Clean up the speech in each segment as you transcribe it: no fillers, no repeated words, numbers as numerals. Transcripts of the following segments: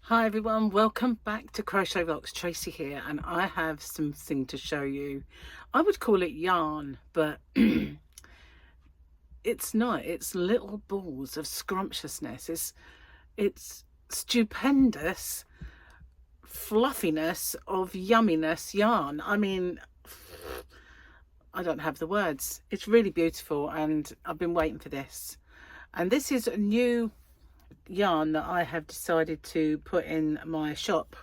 Hi everyone, welcome back to Crochet Vlogs. Tracy here, and I have something to show you. I would call it yarn, but it's not. It's little balls of scrumptiousness. It's stupendous fluffiness of yumminess yarn. I mean, I don't have the words. It's really beautiful, and I've been waiting for this. And this is a new yarn that I have decided to put in my shop,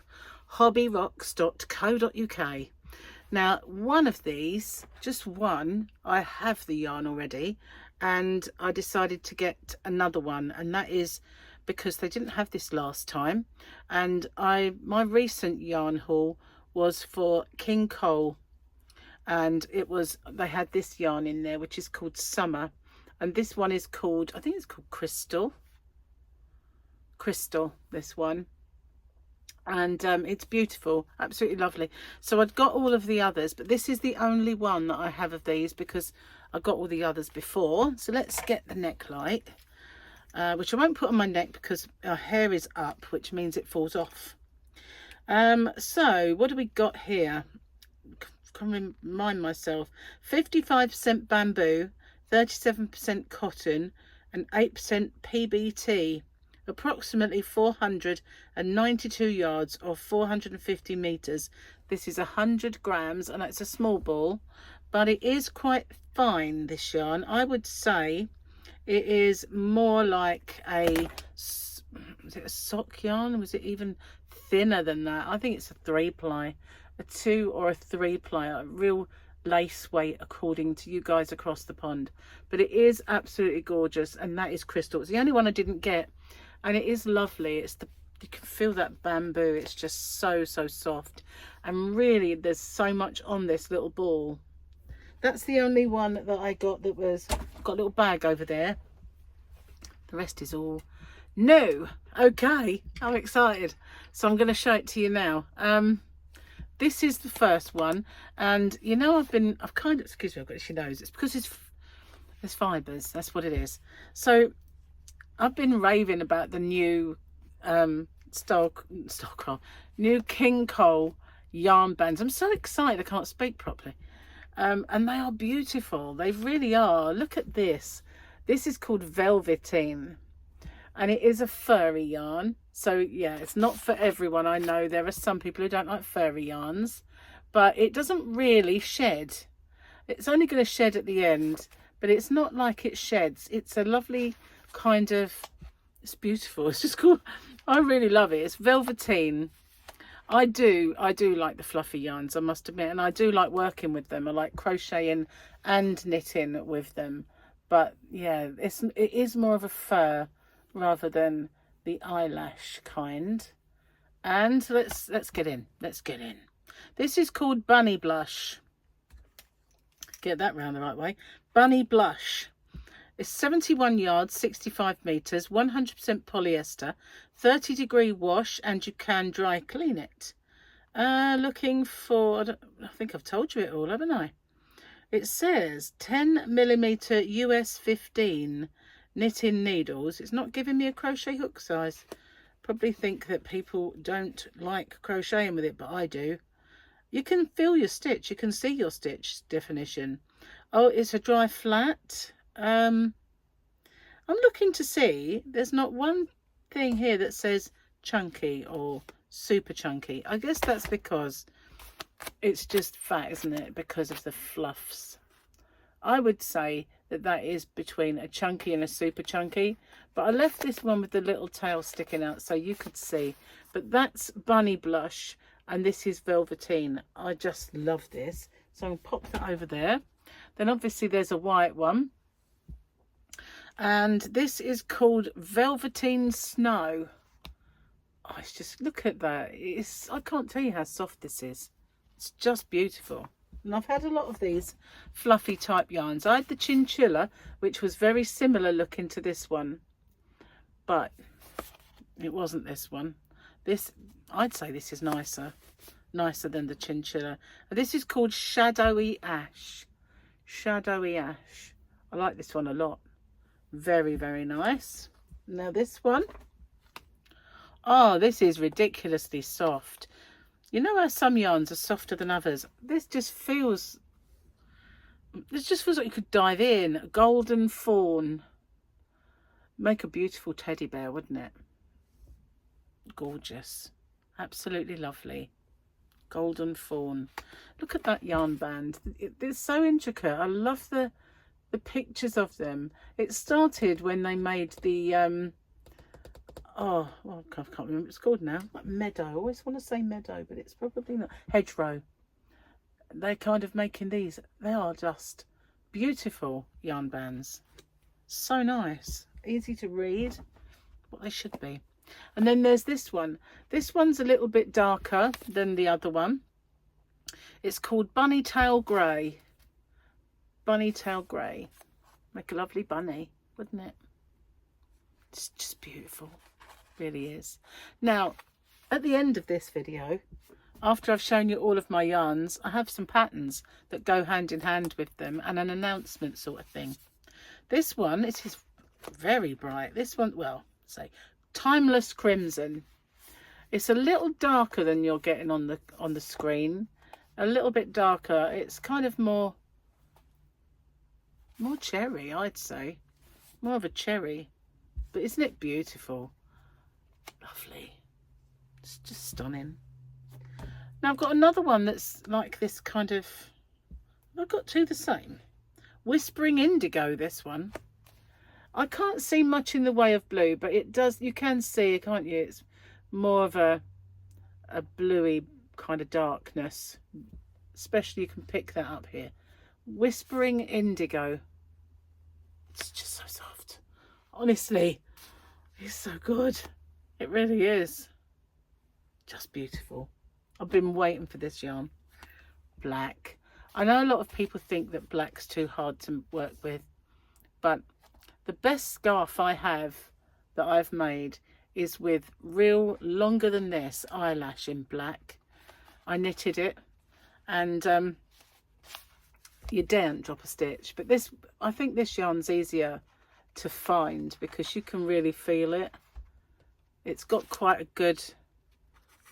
hobbyrocks.co.uk. Now, one of these, just one, I have the yarn already, and I decided to get another one, and that is because they didn't have this last time. And my recent yarn haul was for King Cole, and they had this yarn in there which is called Summer, and this one is called, I think it's called Crystal, this one, and it's beautiful, absolutely lovely. So I'd got all of the others, but this is the only one that I have of these because I got all the others before. So let's get the neck light, which I won't put on my neck because our hair is up, which means it falls off. So what do we got here? Can remind myself. 55% bamboo, 37% cotton, and 8% PBT. Approximately 492 yards or 450 meters. This is 100 grams, and it's a small ball, but it is quite fine, this yarn. I would say it is more like was it a sock yarn? Was it even thinner than that? I think it's a 3-ply, a 2 or a 3-ply, a real lace weight according to you guys across the pond. But it is absolutely gorgeous, and that is Crystal. It's the only one I didn't get. And it is lovely. You can feel that bamboo. It's just so soft, and really there's so much on this little ball. That's the only one that I got that was got a little bag over there. The rest is all new. Okay, I'm excited, so I'm going to show it to you now. This is the first one, and you know I've kind of, excuse me, I've got itchy nose. It's because there's fibres. That's what it is. So I've been raving about the new new King Cole yarn bands. I'm so excited I can't speak properly. And they are beautiful. They really are. Look at this. This is called Velveteen, and it is a furry yarn. So yeah, it's not for everyone. I know there are some people who don't like furry yarns, but it doesn't really shed. It's only going to shed at the end, but it's not like it sheds. It's a lovely kind of, it's beautiful. It's just cool. I really love it. It's Velveteen. I do like the fluffy yarns, I must admit, and I do like working with them. I like crocheting and knitting with them, but yeah, it is more of a fur rather than the eyelash kind. And let's get in. This is called Bunny Blush. Get that round the right way. Bunny Blush. It's 71 yards, 65 meters, 100% polyester, 30-degree wash, and you can dry clean it. Looking for, I think I've told you it all, haven't I? It says 10mm US 15 knitting needles. It's not giving me a crochet hook size. Probably think that people don't like crocheting with it, but I do. You can feel your stitch. You can see your stitch definition. Oh, it's a dry flat. I'm looking to see, there's not one thing here that says chunky or super chunky. I guess that's because it's just fat, isn't it, because of the fluffs. I would say that is between a chunky and a super chunky, but I left this one with the little tail sticking out so you could see. But that's Bunny Blush, and this is Velveteen. I just love this, so I'm going to pop that over there. Then obviously there's a white one, and this is called Velveteen Snow. Oh, it's just, look at that. I can't tell you how soft this is. It's just beautiful. And I've had a lot of these fluffy type yarns. I had the Chinchilla, which was very similar looking to this one, but it wasn't this one. I'd say this is nicer than the Chinchilla. And this is called Shadowy Ash. Shadowy Ash. I like this one a lot. Very nice. Now this one, Oh, this is ridiculously soft. You know how some yarns are softer than others? This just feels like you could dive in. Golden fawn. Make a beautiful teddy bear, wouldn't it? Gorgeous. Absolutely lovely. Golden fawn. Look at that yarn band. It's so intricate. I love the pictures of them. It started when they made the oh, well, I can't remember what it's called now. Like meadow. I always want to say meadow, but it's probably not. Hedgerow. They're kind of making these. They are just beautiful yarn bands. So nice. Easy to read. What they should be. And then there's this one. This one's a little bit darker than the other one. It's called Bunny Tail Grey. Bunny Tail Grey. Make a lovely bunny, wouldn't it? It's just beautiful. Really is. Now, at the end of this video, after I've shown you all of my yarns, I have some patterns that go hand in hand with them and an announcement sort of thing. This one, it is very bright. This one, well, say Timeless Crimson. It's a little darker than you're getting on the screen. A little bit darker. It's kind of more cherry, I'd say. More of a cherry. But isn't it beautiful? Lovely. It's just stunning. Now I've got another one that's like this kind of, I've got two the same. Whispering Indigo, this one. I can't see much in the way of blue, but it does, you can see, can't you? It's more of a bluey kind of darkness. Especially you can pick that up here. Whispering Indigo. It's just so soft. Honestly, it's so good. It really is. Just beautiful. I've been waiting for this yarn. Black. I know a lot of people think that black's too hard to work with, but the best scarf I have that I've made is with real longer than this eyelash in black. I knitted it, and you daren't drop a stitch. But this, I think this yarn's easier to find because you can really feel it. It's got quite a good,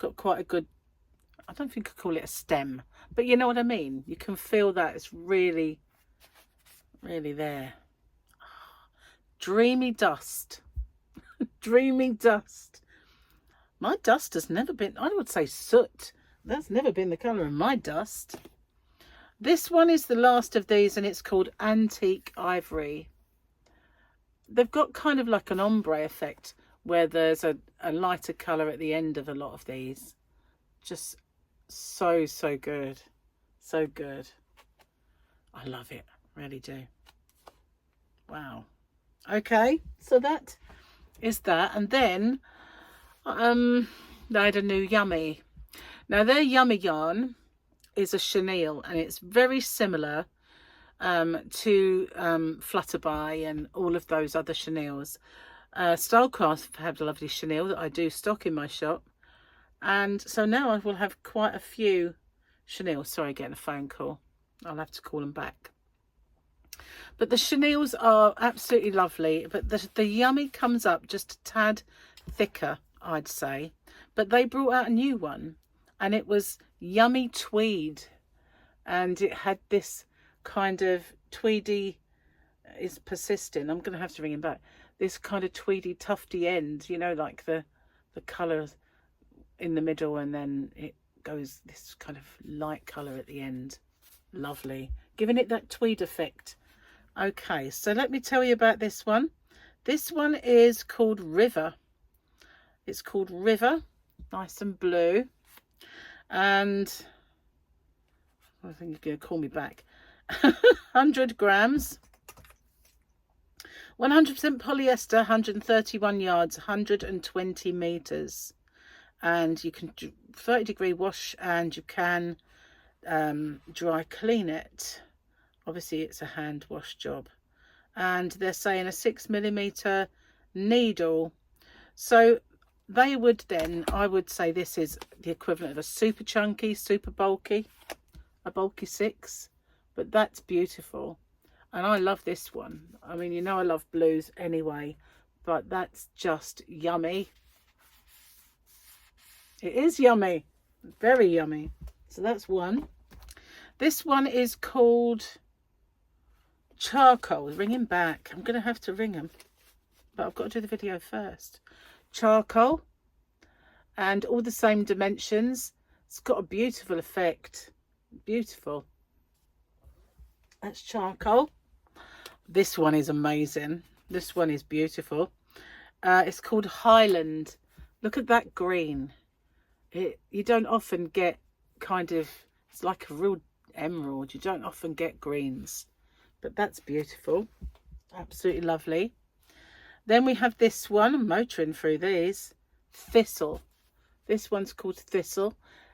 I don't think I call it a stem, but you know what I mean. You can feel that it's really, really there. Dreamy Dust. Dreamy Dust. My dust has never been, I would say soot. That's never been the colour of my dust. This one is the last of these, and it's called Antique Ivory. They've got kind of like an ombre effect where there's a lighter colour at the end of a lot of these. Just so good. So good. I love it. Really do. Wow. Okay, so that is that. And then they had a new Yummy. Now their Yummy yarn is a chenille, and it's very similar to Flutterby and all of those other chenilles. Stylecraft have a lovely chenille that I do stock in my shop, and so now I will have quite a few chenilles. Sorry, getting a phone call. I'll have to call them back. But the chenilles are absolutely lovely, but the Yummy comes up just a tad thicker, I'd say. But they brought out a new one, and it was Yummy Tweed, and it had this kind of tweedy, is persisting, I'm going to have to ring him back, this kind of tweedy tufty end, you know, like the colour in the middle, and then it goes this kind of light colour at the end. Lovely, giving it that tweed effect. Okay, so let me tell you about this one. This one is called River. It's called River, nice and blue. And I think you're going to call me back. 100 grams. 100% polyester, 131 yards, 120 meters. And you can 30-degree wash, and you can dry clean it. Obviously it's a hand wash job, and they're saying a 6mm needle. So they would then, I would say this is the equivalent of a super chunky, super bulky, a bulky 6, but that's beautiful. And I love this one. I mean, you know I love blues anyway, but that's just yummy. It is yummy, very yummy. So that's one. This one is called Charcoal. Ring him back. I'm going to have to ring him, but I've got to do the video first. Charcoal, and all the same dimensions. It's got a beautiful effect. Beautiful. That's Charcoal. This one is amazing. This one is beautiful. It's called Highland. Look at that green. You don't often get kind of, it's like a real emerald. You don't often get greens, but that's beautiful. Absolutely lovely. Then we have this one. I'm motoring through these. Thistle. This one's called Thistle.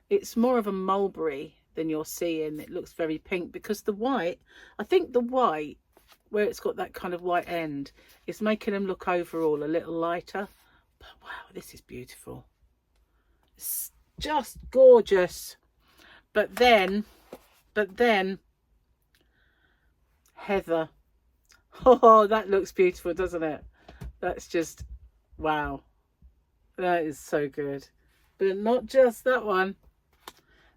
It's more of a mulberry than you're seeing. It looks very pink because the white, I think the white, where it's got that kind of white end, is making them look overall a little lighter. But wow, this is beautiful. It's just gorgeous. But then Heather. Oh, that looks beautiful, doesn't it? That's just, wow. That is so good. But not just that one.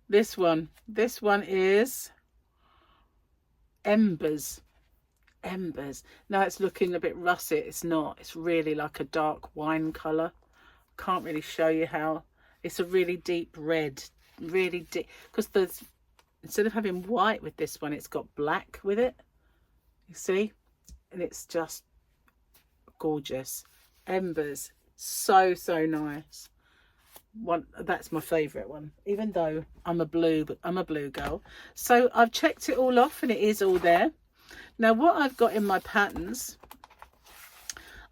This one is Embers. Embers. Now it's looking a bit russet. It's not. It's really like a dark wine colour. Can't really show you how. It's a really deep red. Really deep. Because there's, instead of having white with this one, it's got black with it. You see? And it's just gorgeous. Embers. So nice. One, that's my favourite one, even though I'm a blue girl. So I've checked it all off and it is all there. Now what I've got in my patterns,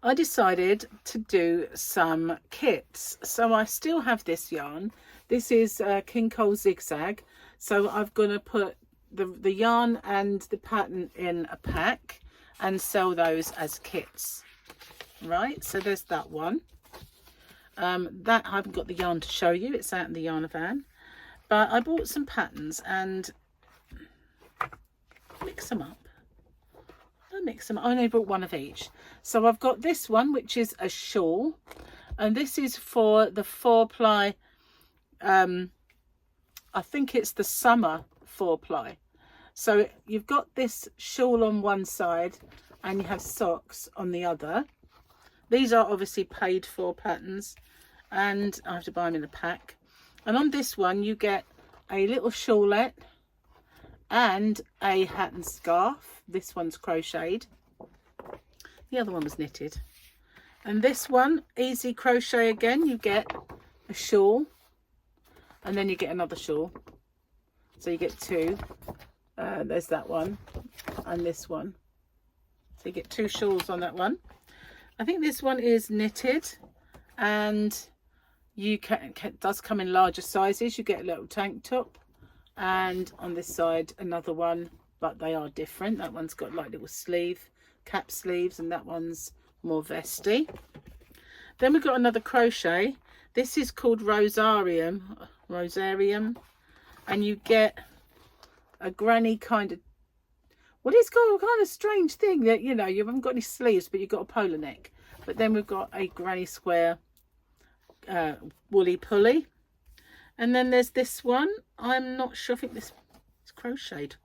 I decided to do some kits. So I still have this yarn. This is King Cole Zigzag. So I'm going to put the yarn and the pattern in a pack and sell those as kits. Right, so there's that one. That I haven't got the yarn to show you. It's out in the yarn van. But I bought some patterns and mix them up. I mix them. I only bought one of each. So I've got this one, which is a shawl, and this is for the 4-ply. I think it's the summer 4-ply. So you've got this shawl on one side, and you have socks on the other. These are obviously paid for patterns, and I have to buy them in a pack. And on this one, you get a little shawlette and a hat and scarf. This one's crocheted. The other one was knitted. And this one, easy crochet again. You get a shawl, and then you get another shawl. So you get two. There's that one and this one. So you get two shawls on that one. I think this one is knitted, and you does come in larger sizes. You get a little tank top, and on this side another one, but they are different. That one's got like little cap sleeves, and that one's more vesty. Then we've got another crochet. This is called Rosarium, and you get a granny kind of, well, it's got a kind of strange thing that, you know, you haven't got any sleeves, but you've got a polar neck. But then we've got a granny square woolly pulley. And then there's this one. I'm not sure. I think this is crocheted,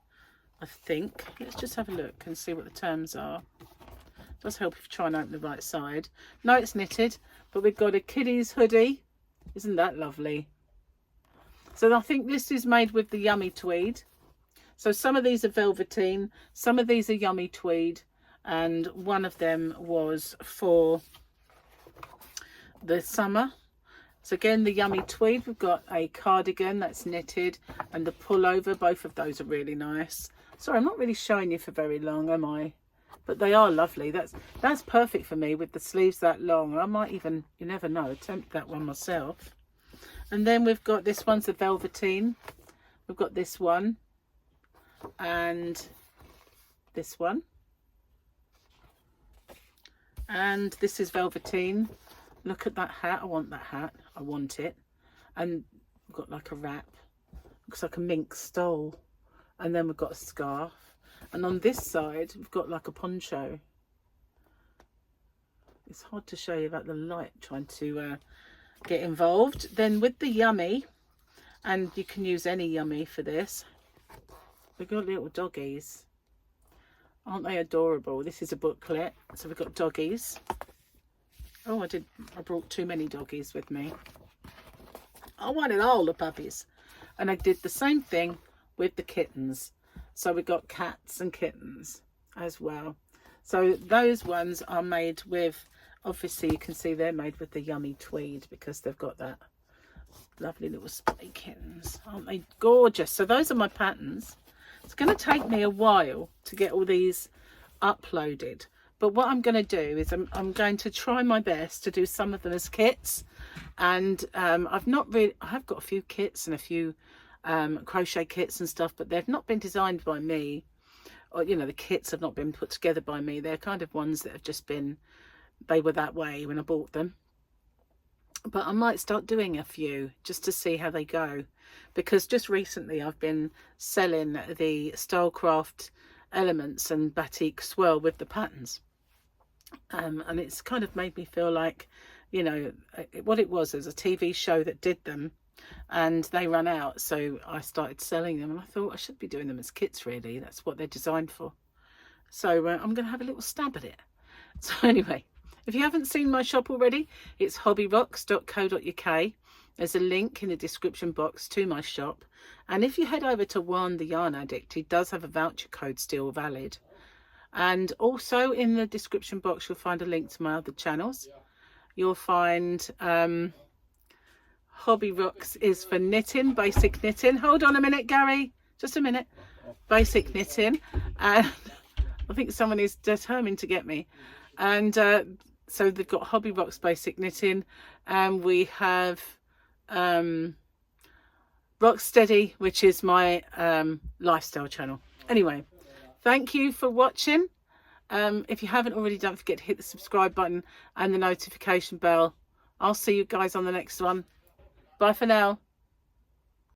I think. Let's just have a look and see what the terms are. It does help if you try and open the right side. No, it's knitted, but we've got a kiddie's hoodie. Isn't that lovely? So I think this is made with the Yummy Tweed. So some of these are velveteen, some of these are Yummy Tweed, and one of them was for the summer. So again, the Yummy Tweed, we've got a cardigan that's knitted, and the pullover. Both of those are really nice. Sorry, I'm not really showing you for very long, am I? But they are lovely. That's perfect for me with the sleeves that long. I might even, you never know, attempt that one myself. And then we've got, this one's the velveteen. We've got this one and this one, and this is velveteen. Look at that hat. I want that hat. I want it. And we've got like a wrap, looks like a mink stole, and then we've got a scarf, and on this side we've got like a poncho. It's hard to show you about the light trying to get involved. Then with the Yummy, and you can use any Yummy for this, we've got little doggies. Aren't they adorable? This is a booklet, so we've got doggies. Oh, I brought too many doggies with me. I wanted all the puppies. And I did the same thing with the kittens. So we've got cats and kittens as well. So those ones are made with, obviously you can see they're made with the Yummy Tweed because they've got that lovely little spotty kittens. Aren't they gorgeous? So those are my patterns. It's going to take me a while to get all these uploaded. But what I'm going to do is I'm going to try my best to do some of them as kits. And I have got a few kits and a few crochet kits and stuff, but they've not been designed by me. Or, you know, the kits have not been put together by me. They're kind of ones that have just been, they were that way when I bought them. But I might start doing a few just to see how they go, because just recently I've been selling the Stylecraft elements and batik swirl with the patterns, and it's kind of made me feel like, you know, what it was is a TV show that did them and they ran out, so I started selling them, and I thought I should be doing them as kits, really. That's what they're designed for. So I'm going to have a little stab at it. So anyway, if you haven't seen my shop already, it's hobbyrocks.co.uk. There's a link in the description box to my shop. And if you head over to Juan the Yarn Addict, he does have a voucher code still valid. And also in the description box, you'll find a link to my other channels. You'll find Hobby Rocks is for knitting, basic knitting. Hold on a minute, Gary. Just a minute. Basic knitting. And I think someone is determined to get me. And so they've got Hobby Rocks Basic Knitting, and we have Rocksteady, which is my lifestyle channel. Anyway, thank you for watching. If you haven't already, don't forget to hit the subscribe button and the notification bell. I'll see you guys on the next one. Bye for now.